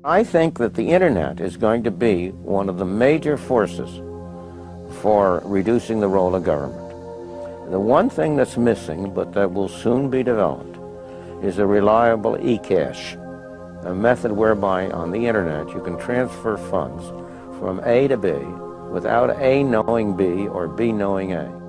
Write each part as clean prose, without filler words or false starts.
I think that the internet is going to be one of the major forces for reducing the role of government. The one thing that's missing, but that will soon be developed, is a reliable e-cash, a method whereby on the internet you can transfer funds from A to B without A knowing B or B knowing A.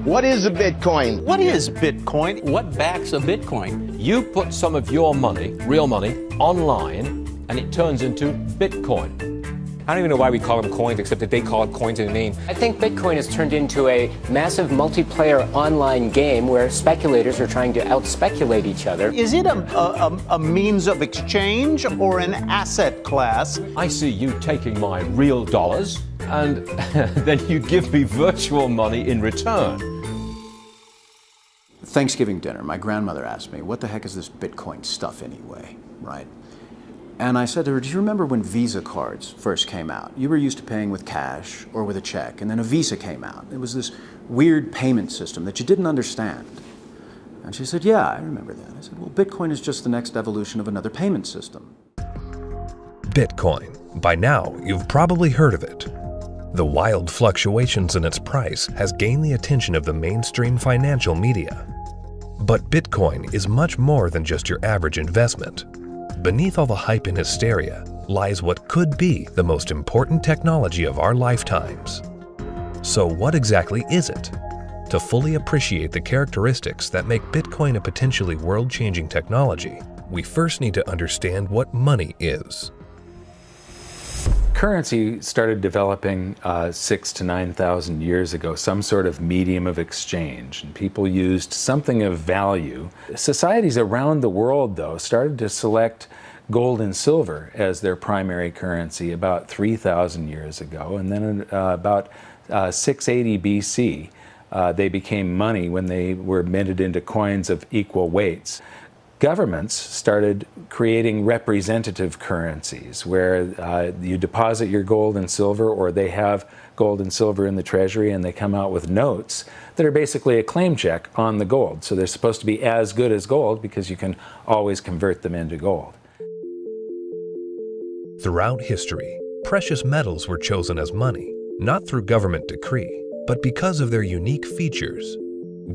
What is a Bitcoin? What is Bitcoin? What backs a Bitcoin? You put some of your money, real money, online, and it turns into Bitcoin. I don't even know why we call them coins, except that they call it coins in the name. I think Bitcoin has turned into a massive multiplayer online game where speculators are trying to out-speculate each other. Is it a means of exchange or an asset class? I see you taking my real dollars, and then you give me virtual money in return. Thanksgiving dinner, my grandmother asked me, what the heck is this Bitcoin stuff anyway, right? And I said to her, do you remember when Visa cards first came out? You were used to paying with cash or with a check, and then a Visa came out. It was this weird payment system that you didn't understand. And she said, yeah, I remember that. I said, well, Bitcoin is just the next evolution of another payment system. Bitcoin. By now, you've probably heard of it. The wild fluctuations in its price has gained the attention of the mainstream financial media. But Bitcoin is much more than just your average investment. Beneath all the hype and hysteria lies what could be the most important technology of our lifetimes. So what exactly is it? To fully appreciate the characteristics that make Bitcoin a potentially world-changing technology, we first need to understand what money is. Currency started developing 6,000 to 9,000 years ago, some sort of medium of exchange, and people used something of value. Societies around the world, though, started to select gold and silver as their primary currency about 3,000 years ago, and then about 680 BC, they became money when they were minted into coins of equal weights. Governments started creating representative currencies where you deposit your gold and silver, or they have gold and silver in the treasury and they come out with notes that are basically a claim check on the gold. So they're supposed to be as good as gold because you can always convert them into gold. Throughout history, precious metals were chosen as money, not through government decree, but because of their unique features.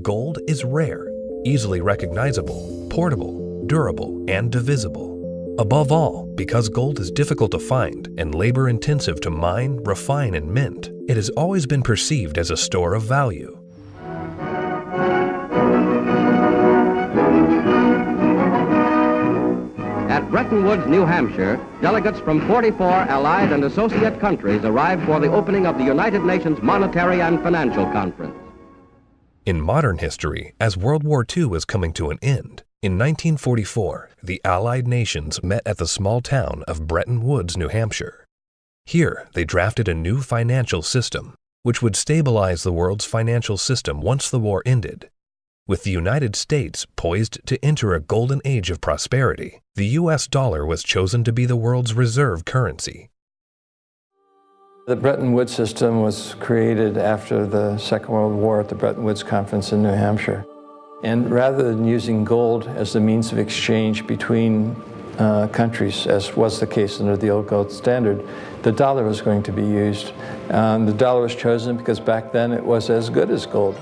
Gold is rare, easily recognizable, portable, durable, and divisible. Above all, because gold is difficult to find and labor-intensive to mine, refine, and mint, it has always been perceived as a store of value. At Bretton Woods, New Hampshire, delegates from 44 allied and associate countries arrived for the opening of the United Nations Monetary and Financial Conference. In modern history, as World War II was coming to an end, in 1944, the Allied nations met at the small town of Bretton Woods, New Hampshire. Here, they drafted a new financial system, which would stabilize the world's financial system once the war ended. With the United States poised to enter a golden age of prosperity, the U.S. dollar was chosen to be the world's reserve currency. The Bretton Woods system was created after the Second World War at the Bretton Woods Conference in New Hampshire. And rather than using gold as the means of exchange between countries, as was the case under the old gold standard, the dollar was going to be used. The dollar was chosen because back then it was as good as gold.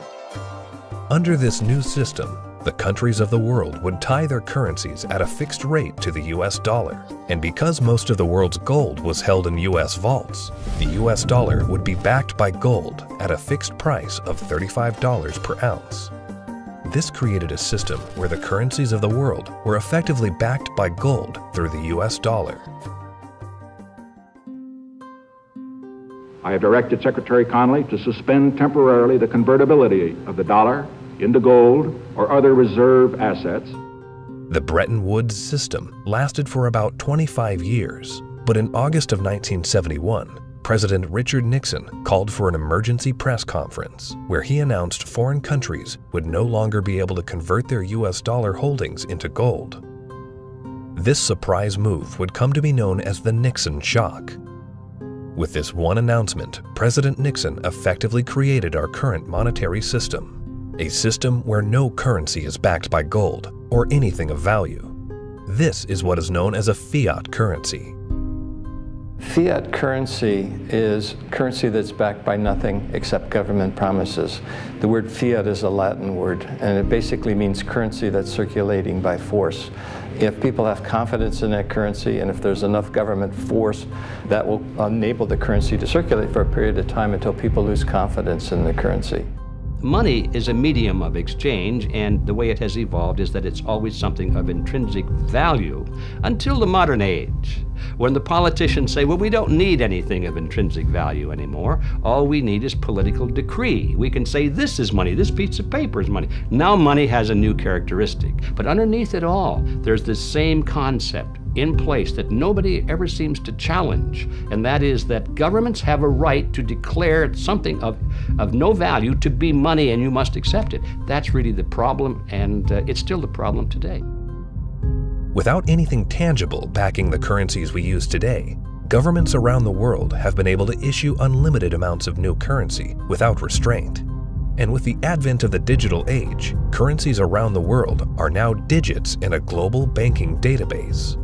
Under this new system, the countries of the world would tie their currencies at a fixed rate to the U.S. dollar. And because most of the world's gold was held in U.S. vaults, the U.S. dollar would be backed by gold at a fixed price of $35 per ounce. This created a system where the currencies of the world were effectively backed by gold through the U.S. dollar. I have directed Secretary Connally to suspend temporarily the convertibility of the dollar into gold or other reserve assets. The Bretton Woods system lasted for about 25 years, but in August of 1971, President Richard Nixon called for an emergency press conference where he announced foreign countries would no longer be able to convert their U.S. dollar holdings into gold. This surprise move would come to be known as the Nixon shock. With this one announcement, President Nixon effectively created our current monetary system, a system where no currency is backed by gold or anything of value. This is what is known as a fiat currency. Fiat currency is currency that's backed by nothing except government promises. The word fiat is a Latin word, and it basically means currency that's circulating by force. If people have confidence in that currency, and if there's enough government force, that will enable the currency to circulate for a period of time until people lose confidence in the currency. Money is a medium of exchange, and the way it has evolved is that it's always something of intrinsic value until the modern age, when the politicians say, well, we don't need anything of intrinsic value anymore. All we need is political decree. We can say this is money, this piece of paper is money. Now money has a new characteristic. But underneath it all, there's this same concept in place that nobody ever seems to challenge, and that is that governments have a right to declare something of no value to be money, and you must accept it. That's really the problem, and it's still the problem today. Without anything tangible backing the currencies we use today, governments around the world have been able to issue unlimited amounts of new currency without restraint. And with the advent of the digital age, currencies around the world are now digits in a global banking database.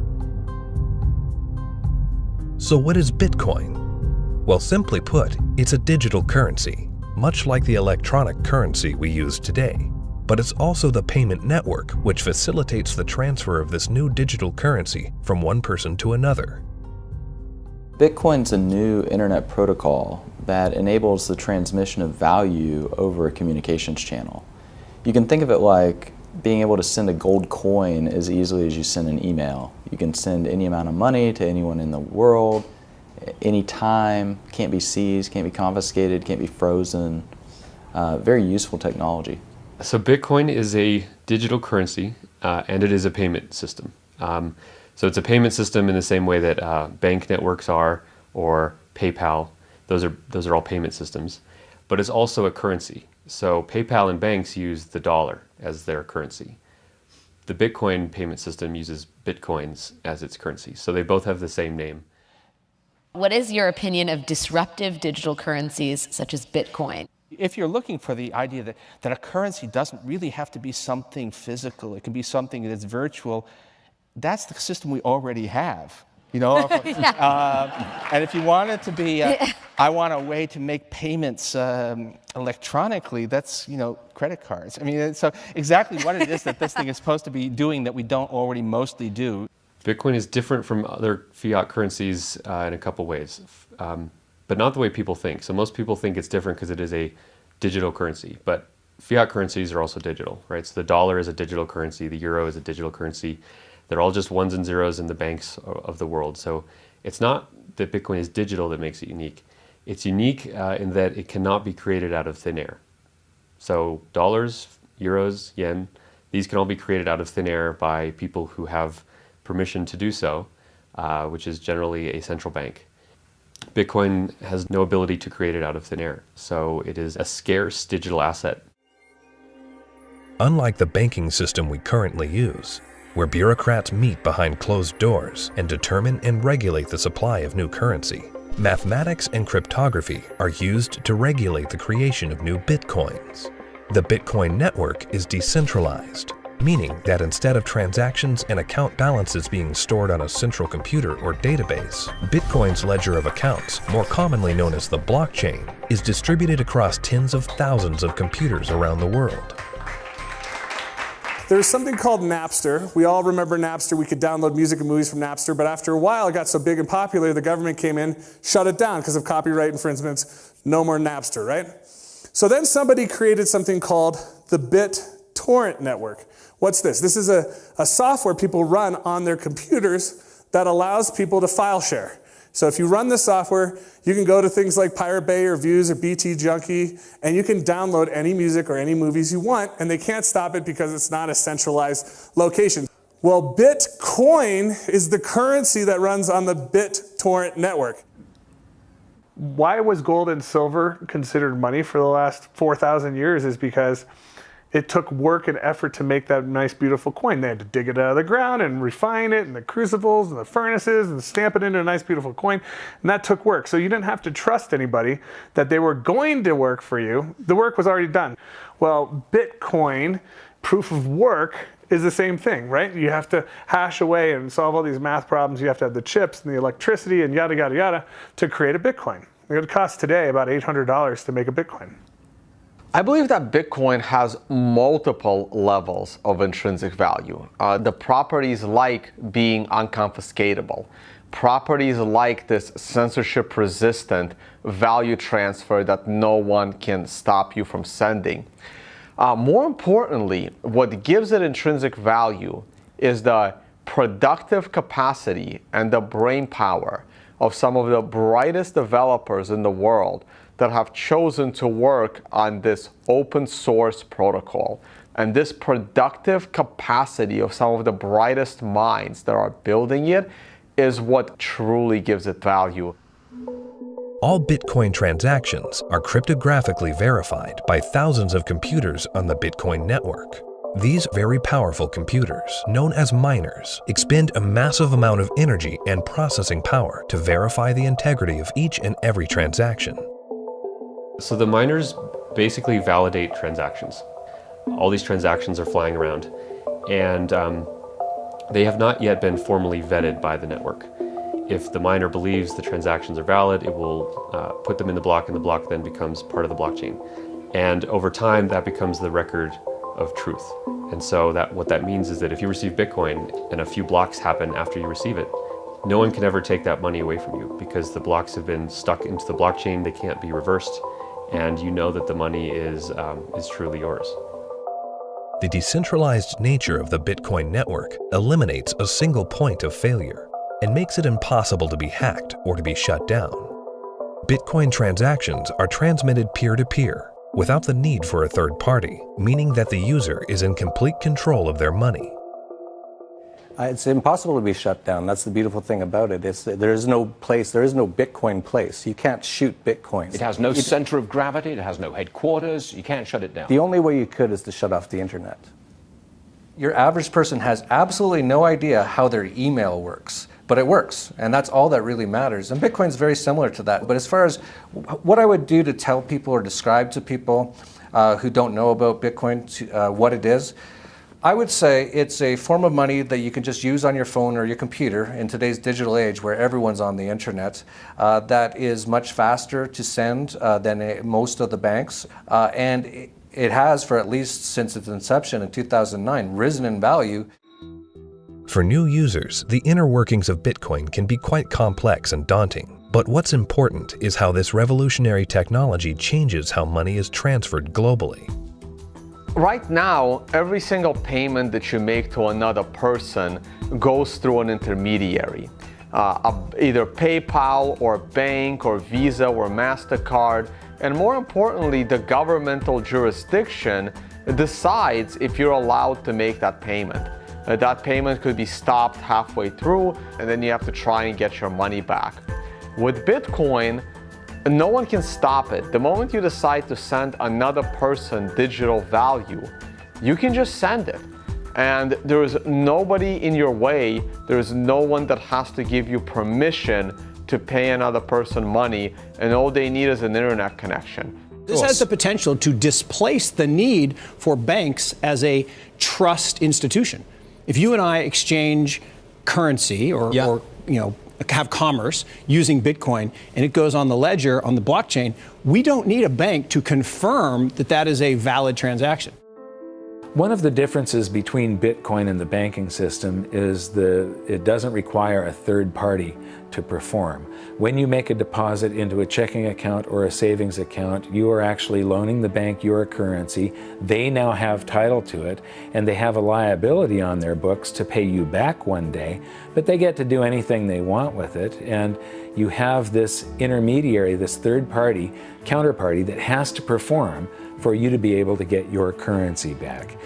So what is Bitcoin? Well, simply put, it's a digital currency, much like the electronic currency we use today. But it's also the payment network which facilitates the transfer of this new digital currency from one person to another. Bitcoin's a new internet protocol that enables the transmission of value over a communications channel. You can think of it like being able to send a gold coin as easily as you send an email. You can send any amount of money to anyone in the world, anytime, can't be seized, can't be confiscated, can't be frozen. Very useful technology. So Bitcoin is a digital currency and it is a payment system. So it's a payment system in the same way that bank networks are, or PayPal. Those are all payment systems. But it's also a currency. So PayPal and banks use the dollar as their currency. The Bitcoin payment system uses Bitcoins as its currency. So they both have the same name. What is your opinion of disruptive digital currencies such as Bitcoin? If you're looking for the idea that a currency doesn't really have to be something physical, it can be something that's virtual, that's the system we already have. You know, and if you want it to be, I want a way to make payments electronically, that's, credit cards. I mean, so exactly what it is that this thing is supposed to be doing that we don't already mostly do. Bitcoin is different from other fiat currencies in a couple ways, but not the way people think. So most people think it's different because it is a digital currency, but fiat currencies are also digital, right? So the dollar is a digital currency, the euro is a digital currency. They're all just ones and zeros in the banks of the world. So it's not that Bitcoin is digital that makes it unique. It's unique in that it cannot be created out of thin air. So dollars, euros, yen, these can all be created out of thin air by people who have permission to do so, which is generally a central bank. Bitcoin has no ability to create it out of thin air. So it is a scarce digital asset. Unlike the banking system we currently use, where bureaucrats meet behind closed doors and determine and regulate the supply of new currency, mathematics and cryptography are used to regulate the creation of new bitcoins. The Bitcoin network is decentralized, meaning that instead of transactions and account balances being stored on a central computer or database, Bitcoin's ledger of accounts, more commonly known as the blockchain, is distributed across tens of thousands of computers around the world. There's something called Napster. We all remember Napster. We could download music and movies from Napster, but after a while it got so big and popular, the government came in, shut it down because of copyright infringements. No more Napster, right? So then somebody created something called the BitTorrent network. What's this? This is a software people run on their computers that allows people to file share. So if you run the software, you can go to things like Pirate Bay or Views or BT Junkie, and you can download any music or any movies you want, and they can't stop it because it's not a centralized location. Well, Bitcoin is the currency that runs on the BitTorrent network. Why was gold and silver considered money for the last 4,000 years is because it took work and effort to make that nice, beautiful coin. They had to dig it out of the ground and refine it, and the crucibles and the furnaces, and stamp it into a nice, beautiful coin. And that took work. So you didn't have to trust anybody that they were going to work for you. The work was already done. Well, Bitcoin, proof of work, is the same thing, right? You have to hash away and solve all these math problems. You have to have the chips and the electricity and yada, yada, yada to create a Bitcoin. It would cost today about $800 to make a Bitcoin. I believe that Bitcoin has multiple levels of intrinsic value. The properties like being unconfiscatable, properties like this censorship-resistant value transfer that no one can stop you from sending. More importantly, what gives it intrinsic value is the productive capacity and the brain power of some of the brightest developers in the world that have chosen to work on this open source protocol. And this productive capacity of some of the brightest minds that are building it is what truly gives it value. All Bitcoin transactions are cryptographically verified by thousands of computers on the Bitcoin network. These very powerful computers, known as miners, expend a massive amount of energy and processing power to verify the integrity of each and every transaction. So the miners basically validate transactions. All these transactions are flying around, and they have not yet been formally vetted by the network. If the miner believes the transactions are valid, it will put them in the block, and the block then becomes part of the blockchain. And over time, that becomes the record of truth. And so what that means is that if you receive Bitcoin and a few blocks happen after you receive it, no one can ever take that money away from you because the blocks have been stuck into the blockchain, they can't be reversed, and you know that the money is truly yours. The decentralized nature of the Bitcoin network eliminates a single point of failure and makes it impossible to be hacked or to be shut down. Bitcoin transactions are transmitted peer-to-peer without the need for a third party, meaning that the user is in complete control of their money. It's impossible to be shut down. That's the beautiful thing about it. There is no Bitcoin place. You can't shoot Bitcoins. It has no center of gravity, it has no headquarters, you can't shut it down. The only way you could is to shut off the internet. Your average person has absolutely no idea how their email works, but it works, and that's all that really matters. And Bitcoin's very similar to that. But as far as what I would do to tell people or describe to people who don't know about Bitcoin what it is, I would say it's a form of money that you can just use on your phone or your computer in today's digital age where everyone's on the internet, that is much faster to send than most of the banks. And it has, for at least since its inception in 2009, risen in value. For new users, the inner workings of Bitcoin can be quite complex and daunting. But what's important is how this revolutionary technology changes how money is transferred globally. Right now, every single payment that you make to another person goes through an intermediary. Either PayPal or bank or Visa or MasterCard. And more importantly, the governmental jurisdiction decides if you're allowed to make that payment. That payment could be stopped halfway through, and then you have to try and get your money back. With Bitcoin, no one can stop it. The moment you decide to send another person digital value, you can just send it. And there is nobody in your way. There is no one that has to give you permission to pay another person money, and all they need is an internet connection. This has the potential to displace the need for banks as a trust institution. If you and I exchange currency or have commerce using Bitcoin and it goes on the ledger, on the blockchain, we don't need a bank to confirm that that is a valid transaction. One of the differences between Bitcoin and the banking system is it doesn't require a third party to perform. When you make a deposit into a checking account or a savings account, you are actually loaning the bank your currency. They now have title to it, and they have a liability on their books to pay you back one day, but they get to do anything they want with it. And you have this intermediary, this third party, counterparty that has to perform for you to be able to get your currency back.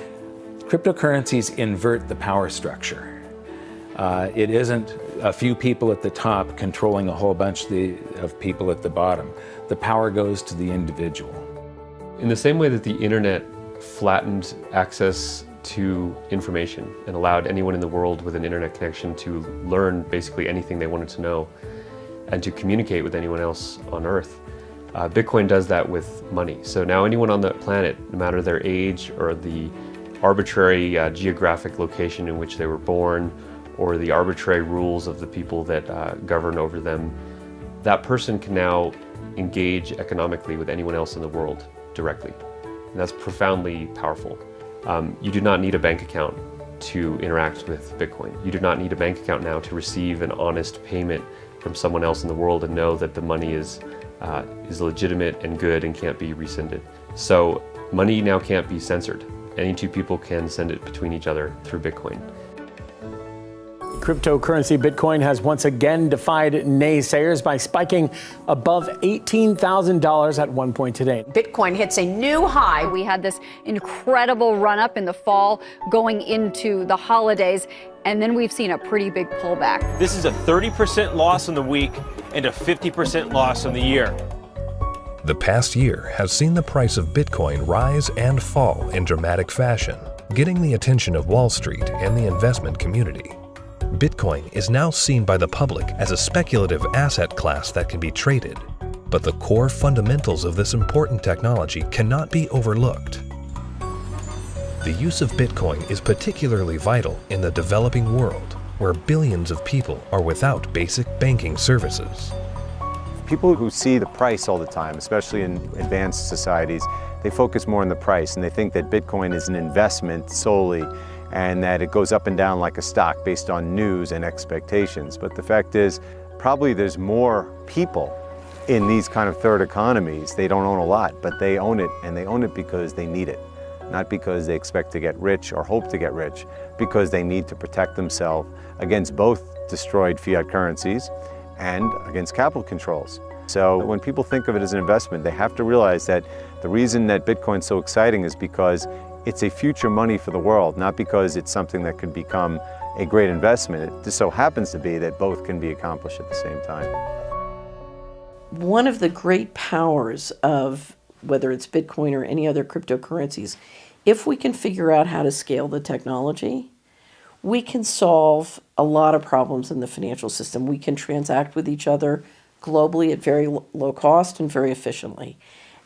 Cryptocurrencies invert the power structure. It isn't a few people at the top controlling a whole bunch of people at the bottom. The power goes to the individual. In the same way that the internet flattened access to information and allowed anyone in the world with an internet connection to learn basically anything they wanted to know and to communicate with anyone else on Earth. Bitcoin does that with money. So now anyone on the planet, no matter their age or the arbitrary geographic location in which they were born or the arbitrary rules of the people that govern over them, that person can now engage economically with anyone else in the world directly. And that's profoundly powerful. You do not need a bank account to interact with Bitcoin. You do not need a bank account now to receive an honest payment from someone else in the world and know that the money is legitimate and good and can't be rescinded. So money now can't be censored. Any two people can send it between each other through Bitcoin. Cryptocurrency Bitcoin has once again defied naysayers by spiking above $18,000 at one point today. Bitcoin hits a new high. We had this incredible run up in the fall going into the holidays, and then we've seen a pretty big pullback. This is a 30% loss in the week and a 50% loss in the year. The past year has seen the price of Bitcoin rise and fall in dramatic fashion, getting the attention of Wall Street and the investment community. Bitcoin is now seen by the public as a speculative asset class that can be traded, but the core fundamentals of this important technology cannot be overlooked. The use of Bitcoin is particularly vital in the developing world, where billions of people are without basic banking services. People who see the price all the time, especially in advanced societies, they focus more on the price and they think that Bitcoin is an investment solely and that it goes up and down like a stock based on news and expectations. But the fact is, probably there's more people in these kind of third economies. They don't own a lot, but they own it, and they own it because they need it. Not because they expect to get rich or hope to get rich, because they need to protect themselves against both destroyed fiat currencies and against capital controls. So when people think of it as an investment, they have to realize that the reason that Bitcoin's so exciting is because it's a future money for the world, not because it's something that could become a great investment. It just so happens to be that both can be accomplished at the same time. One of the great powers of whether it's Bitcoin or any other cryptocurrencies, if we can figure out how to scale the technology, we can solve a lot of problems in the financial system. We can transact with each other globally at very low cost and very efficiently.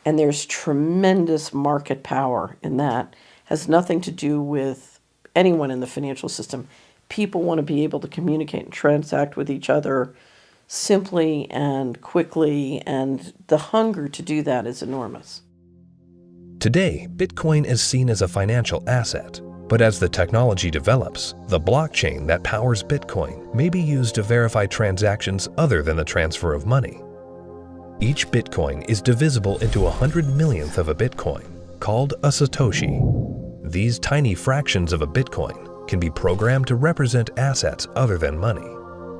And there's tremendous market power in that. Has nothing to do with anyone in the financial system. People want to be able to communicate and transact with each other simply and quickly, and the hunger to do that is enormous. Today, Bitcoin is seen as a financial asset, but as the technology develops, the blockchain that powers Bitcoin may be used to verify transactions other than the transfer of money. Each Bitcoin is divisible into 100 millionth of a Bitcoin, called a Satoshi. These tiny fractions of a Bitcoin can be programmed to represent assets other than money.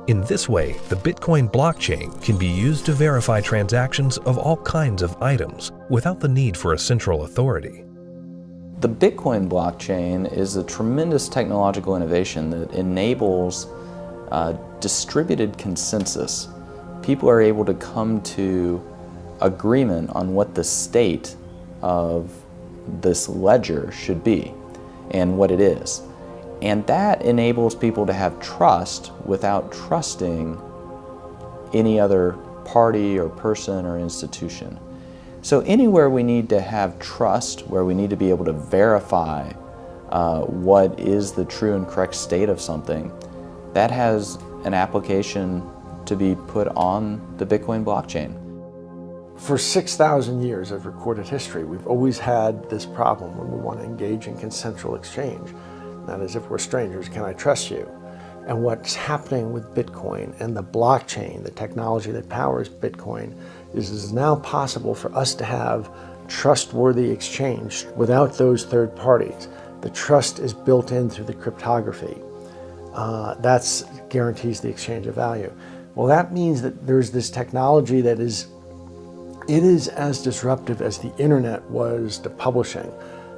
In this way, the Bitcoin blockchain can be used to verify transactions of all kinds of items without the need for a central authority. The Bitcoin blockchain is a tremendous technological innovation that enables distributed consensus. People are able to come to agreement on what the state of this ledger should be and what it is. And that enables people to have trust without trusting any other party or person or institution. So anywhere we need to have trust, where we need to be able to verify what is the true and correct state of something, that has an application to be put on the Bitcoin blockchain. For 6,000 years of recorded history, we've always had this problem when we want to engage in consensual exchange. That is, if we're strangers, can I trust you? And what's happening with Bitcoin and the blockchain, the technology that powers Bitcoin, is it's now possible for us to have trustworthy exchange without those third parties. The trust is built in through the cryptography. That guarantees the exchange of value. Well, that means that there's this technology that is as disruptive as the internet was to publishing.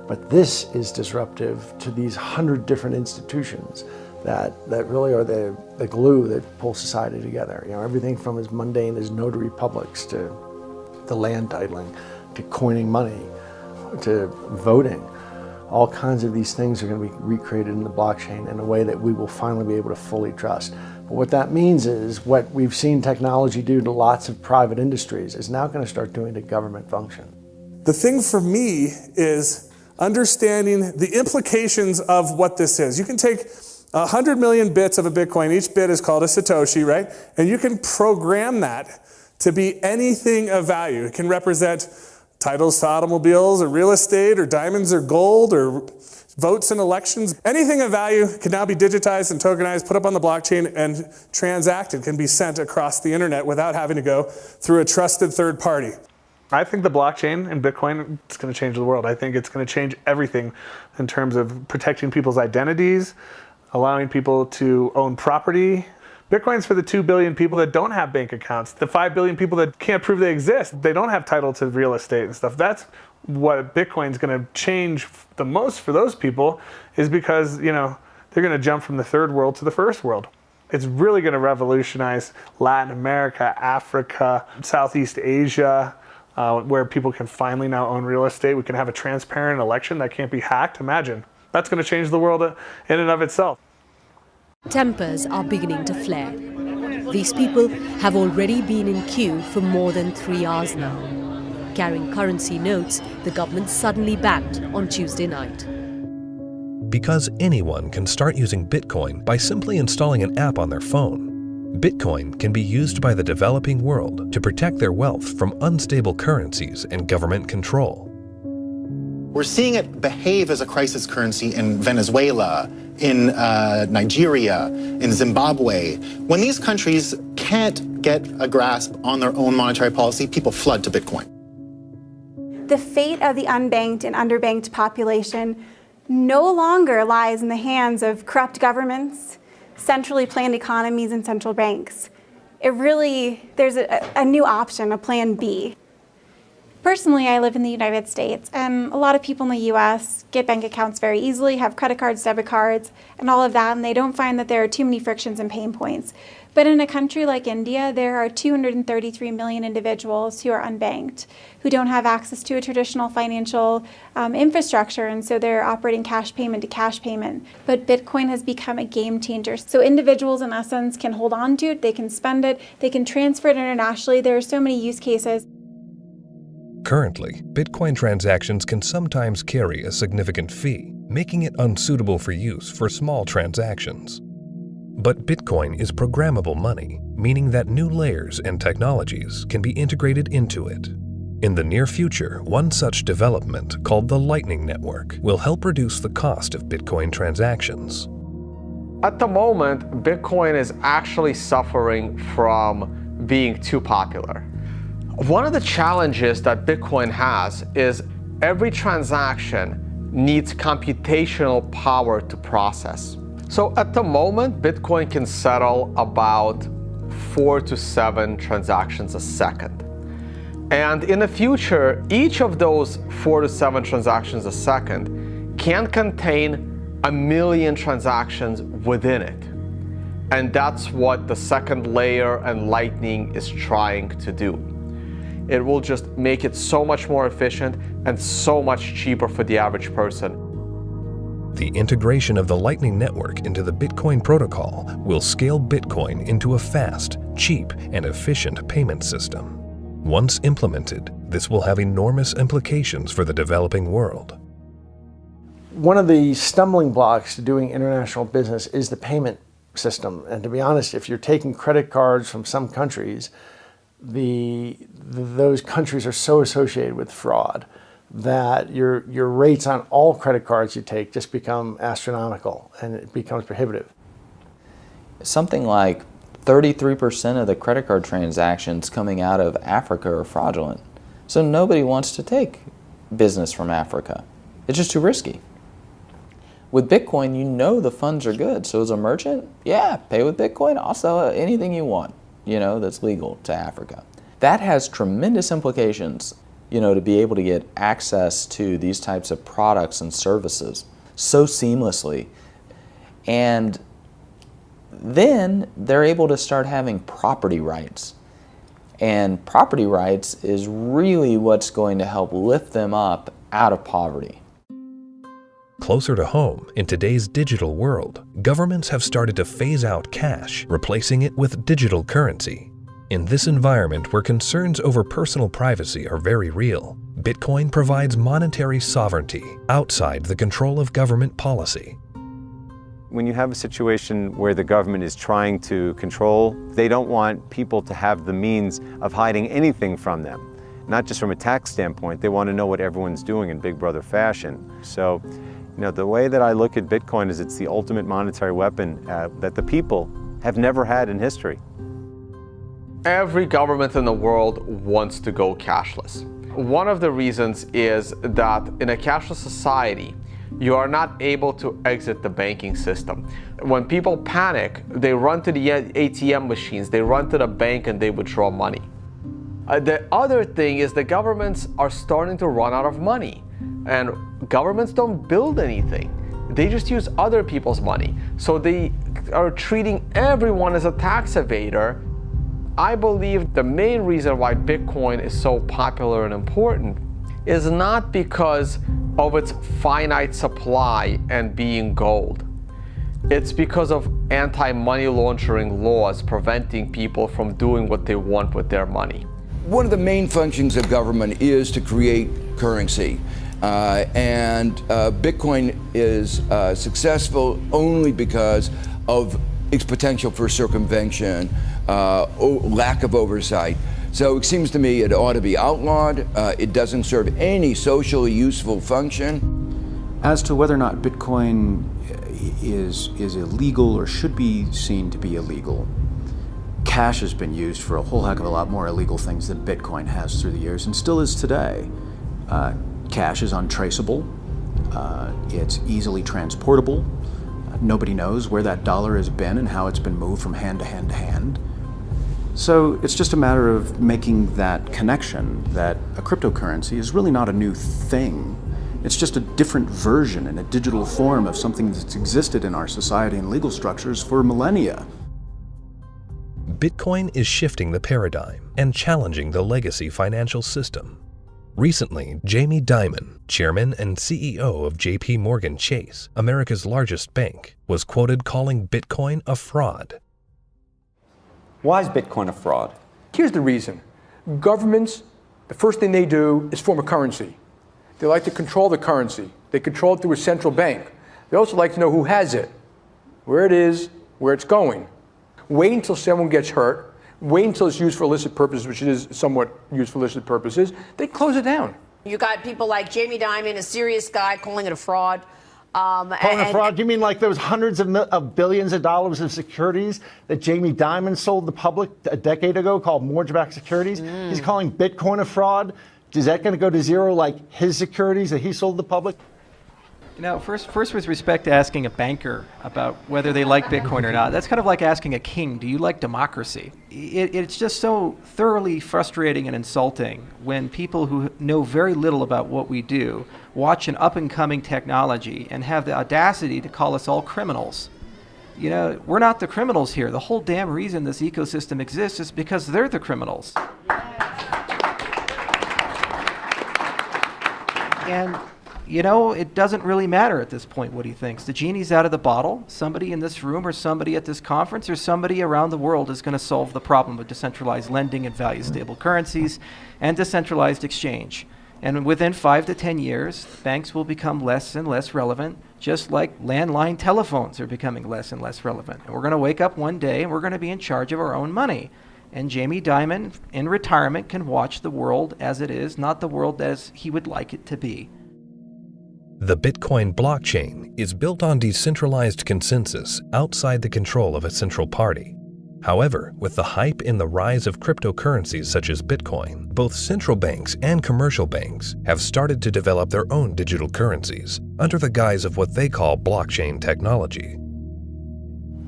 But this is disruptive to these 100 different institutions that really are the glue that pull society together. You know, everything from as mundane as notary publics to the land titling, to coining money, to voting. all kinds of these things are going to be recreated in the blockchain in a way that we will finally be able to fully trust. But what that means is what we've seen technology do to lots of private industries is now going to start doing to government function. The thing for me is understanding the implications of what this is. You can take 100 million bits of a Bitcoin, each bit is called a Satoshi, right? And you can program that to be anything of value. It can represent titles to automobiles or real estate or diamonds or gold or votes in elections. Anything of value can now be digitized and tokenized, put up on the blockchain, and transacted, can be sent across the internet without having to go through a trusted third party. I think the blockchain and Bitcoin is going to change the world. I think it's going to change everything in terms of protecting people's identities, allowing people to own property. Bitcoin's for the 2 billion people that don't have bank accounts, the 5 billion people that can't prove they exist. They don't have title to real estate and stuff. That's what Bitcoin's going to change the most for those people, is because, they're going to jump from the third world to the first world. It's really going to revolutionize Latin America, Africa, Southeast Asia, where people can finally now own real estate. We can have a transparent election that can't be hacked. Imagine. That's going to change the world in and of itself. Tempers are beginning to flare. These people have already been in queue for more than 3 hours now. Carrying currency notes, the government suddenly banned on Tuesday night. Because anyone can start using Bitcoin by simply installing an app on their phone, Bitcoin can be used by the developing world to protect their wealth from unstable currencies and government control. We're seeing it behave as a crisis currency in Venezuela, in Nigeria, in Zimbabwe. When these countries can't get a grasp on their own monetary policy, people flood to Bitcoin. The fate of the unbanked and underbanked population no longer lies in the hands of corrupt governments, centrally planned economies, and central banks. There's a new option, a plan B. Personally, I live in the United States, and a lot of people in the U.S. get bank accounts very easily, have credit cards, debit cards, and all of that, and they don't find that there are too many frictions and pain points. But in a country like India, there are 233 million individuals who are unbanked, who don't have access to a traditional financial infrastructure, and so they're operating cash payment to cash payment. But Bitcoin has become a game changer. So individuals, in essence, can hold on to it, they can spend it, they can transfer it internationally. There are so many use cases. Currently, Bitcoin transactions can sometimes carry a significant fee, making it unsuitable for use for small transactions. But Bitcoin is programmable money, meaning that new layers and technologies can be integrated into it. In the near future, one such development, called the Lightning Network, will help reduce the cost of Bitcoin transactions. At the moment, Bitcoin is actually suffering from being too popular. One of the challenges that Bitcoin has is every transaction needs computational power to process. So at the moment, Bitcoin can settle about 4 to 7 transactions a second. And in the future, each of those 4 to 7 transactions a second can contain 1 million transactions within it. And that's what the second layer and Lightning is trying to do. It will just make it so much more efficient and so much cheaper for the average person. The integration of the Lightning Network into the Bitcoin protocol will scale Bitcoin into a fast, cheap, and efficient payment system. Once implemented, this will have enormous implications for the developing world. One of the stumbling blocks to doing international business is the payment system. And to be honest, if you're taking credit cards from some countries, those countries are so associated with fraud that your rates on all credit cards you take just become astronomical, and it becomes prohibitive. Something like 33% of the credit card transactions coming out of Africa are fraudulent. So nobody wants to take business from Africa. It's just too risky. With Bitcoin, you know the funds are good. So as a merchant, yeah, pay with Bitcoin. I'll sell anything you want, that's legal to Africa. That has tremendous implications, to be able to get access to these types of products and services so seamlessly. And then they're able to start having property rights. And property rights is really what's going to help lift them up out of poverty. Closer to home, in today's digital world, governments have started to phase out cash, replacing it with digital currency. In this environment where concerns over personal privacy are very real, Bitcoin provides monetary sovereignty outside the control of government policy. When you have a situation where the government is trying to control, they don't want people to have the means of hiding anything from them. Not just from a tax standpoint, they want to know what everyone's doing in Big Brother fashion. So, the way that I look at Bitcoin is it's the ultimate monetary weapon that the people have never had in history. Every government in the world wants to go cashless. One of the reasons is that in a cashless society, you are not able to exit the banking system. When people panic, they run to the ATM machines, they run to the bank and they withdraw money. The other thing is the governments are starting to run out of money, and governments don't build anything. They just use other people's money. So they are treating everyone as a tax evader. I believe the main reason why Bitcoin is so popular and important is not because of its finite supply and being gold. It's because of anti-money laundering laws preventing people from doing what they want with their money. One of the main functions of government is to create currency. And Bitcoin is successful only because of its potential for circumvention, lack of oversight. So it seems to me it ought to be outlawed. It doesn't serve any socially useful function. As to whether or not Bitcoin is illegal or should be seen to be illegal, cash has been used for a whole heck of a lot more illegal things than Bitcoin has through the years, and still is today. Cash is untraceable. It's easily transportable. Nobody knows where that dollar has been and how it's been moved from hand to hand to hand. So it's just a matter of making that connection that a cryptocurrency is really not a new thing. It's just a different version in a digital form of something that's existed in our society and legal structures for millennia. Bitcoin is shifting the paradigm and challenging the legacy financial system. Recently, Jamie Dimon, chairman and CEO of JP Morgan Chase, America's largest bank, was quoted calling Bitcoin a fraud. Why is Bitcoin a fraud? Here's the reason. Governments, the first thing they do is form a currency. They like to control the currency. They control it through a central bank. They also like to know who has it, where it is, where it's going. Wait until someone gets hurt. Wait until it's used for illicit purposes, which it is somewhat used for illicit purposes. They close it down. You got people like Jamie Dimon, a serious guy, calling it a fraud. Calling a fraud? You mean like those hundreds of billions of dollars of securities that Jamie Dimon sold the public a decade ago called mortgage-backed securities? He's calling Bitcoin a fraud? Is that going to go to zero like his securities that he sold the public? First with respect to asking a banker about whether they like Bitcoin or not, that's kind of like asking a king, do you like democracy? It's just so thoroughly frustrating and insulting when people who know very little about what we do watch an up-and-coming technology and have the audacity to call us all criminals. We're not the criminals here. The whole damn reason this ecosystem exists is because they're the criminals. And it doesn't really matter at this point what he thinks. The genie's out of the bottle. Somebody in this room or somebody at this conference or somebody around the world is going to solve the problem of decentralized lending and value-stable currencies and decentralized exchange. And within 5 to 10 years, banks will become less and less relevant, just like landline telephones are becoming less and less relevant. And we're going to wake up one day and we're going to be in charge of our own money. And Jamie Dimon, in retirement, can watch the world as it is, not the world as he would like it to be. The Bitcoin blockchain is built on decentralized consensus outside the control of a central party. However, with the hype in the rise of cryptocurrencies such as Bitcoin, both central banks and commercial banks have started to develop their own digital currencies under the guise of what they call blockchain technology.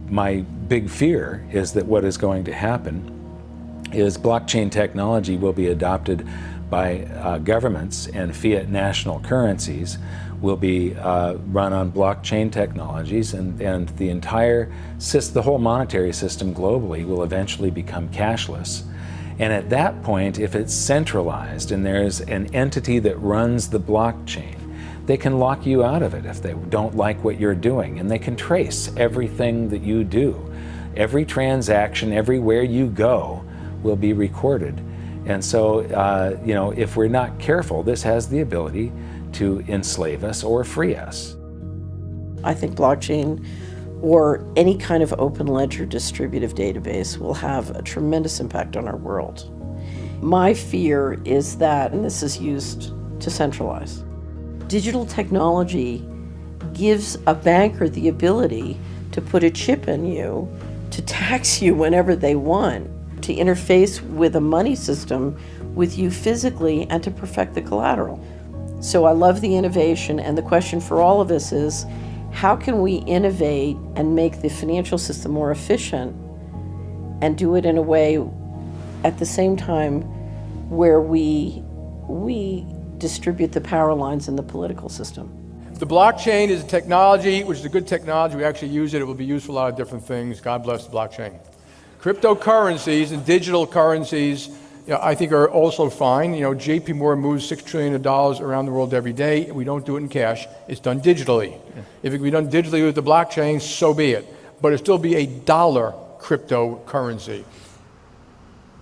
My big fear is that what is going to happen is blockchain technology will be adopted by governments, and fiat national currencies will be run on blockchain technologies, and the whole monetary system globally will eventually become cashless. And at that point, if it's centralized and there's an entity that runs the blockchain, they can lock you out of it if they don't like what you're doing, and they can trace everything that you do. Every transaction, everywhere you go, will be recorded. And so, you know, if we're not careful, this has the ability to enslave us or free us. I think blockchain or any kind of open ledger distributive database will have a tremendous impact on our world. My fear is that, and this is used to centralize, digital technology gives a banker the ability to put a chip in you, to tax you whenever they want, to interface with a money system with you physically, and to perfect the collateral. So I love the innovation, and the question for all of us is, how can we innovate and make the financial system more efficient and do it in a way at the same time where we distribute the power lines in the political system? The blockchain is a technology, which is a good technology. We actually use it. It will be used for a lot of different things. God bless the blockchain. Cryptocurrencies and digital currencies, you know, I think are also fine. You know, JP Morgan moves $6 trillion around the world every day. We don't do it in cash. It's done digitally. If it can be done digitally with the blockchain, so be it. But it'll still be a dollar cryptocurrency.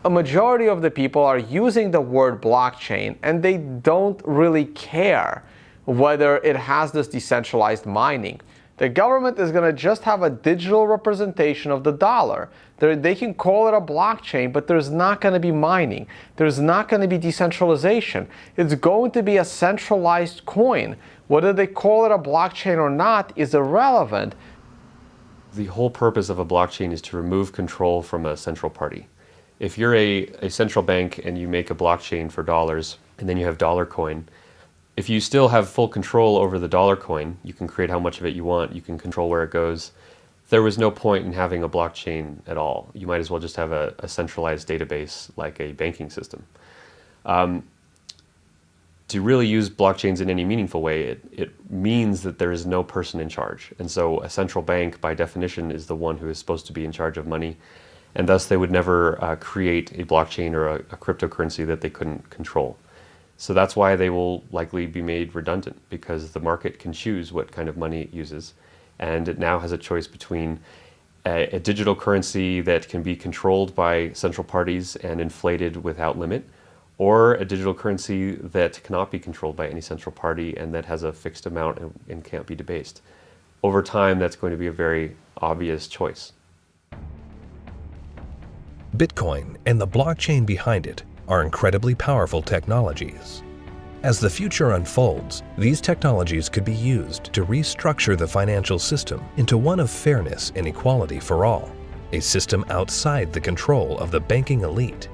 A majority of the people are using the word blockchain, and they don't really care whether it has this decentralized mining. The government is going to just have a digital representation of the dollar. They can call it a blockchain, but there's not going to be mining. There's not going to be decentralization. It's going to be a centralized coin. Whether they call it a blockchain or not is irrelevant. The whole purpose of a blockchain is to remove control from a central party. If you're a central bank and you make a blockchain for dollars, and then you have dollar coin, if you still have full control over the dollar coin, you can create how much of it you want, you can control where it goes. There was no point in having a blockchain at all. You might as well just have a centralized database like a banking system. To really use blockchains in any meaningful way, it means that there is no person in charge. And so a central bank, by definition, is the one who is supposed to be in charge of money. And thus they would never create a blockchain or a cryptocurrency that they couldn't control. So that's why they will likely be made redundant, because the market can choose what kind of money it uses. And it now has a choice between a digital currency that can be controlled by central parties and inflated without limit, or a digital currency that cannot be controlled by any central party and that has a fixed amount and can't be debased. Over time, that's going to be a very obvious choice. Bitcoin and the blockchain behind it are incredibly powerful technologies. As the future unfolds, these technologies could be used to restructure the financial system into one of fairness and equality for all, a system outside the control of the banking elite.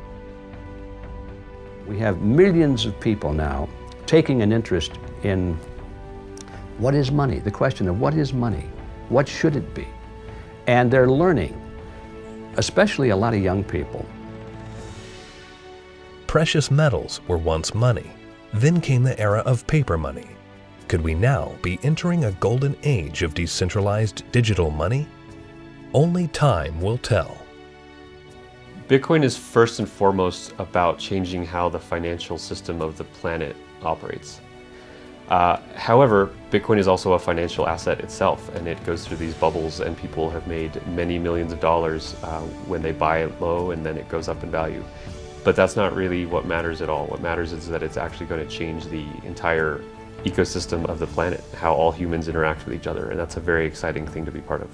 We have millions of people now taking an interest in what is money, the question of what is money, what should it be? And they're learning, especially a lot of young people. Precious metals were once money. Then came the era of paper money. Could we now be entering a golden age of decentralized digital money? Only time will tell. Bitcoin is first and foremost about changing how the financial system of the planet operates. However, Bitcoin is also a financial asset itself, and it goes through these bubbles, and people have made many millions of dollars when they buy it low, and then it goes up in value. But that's not really what matters at all. What matters is that it's actually going to change the entire ecosystem of the planet, how all humans interact with each other, and that's a very exciting thing to be part of.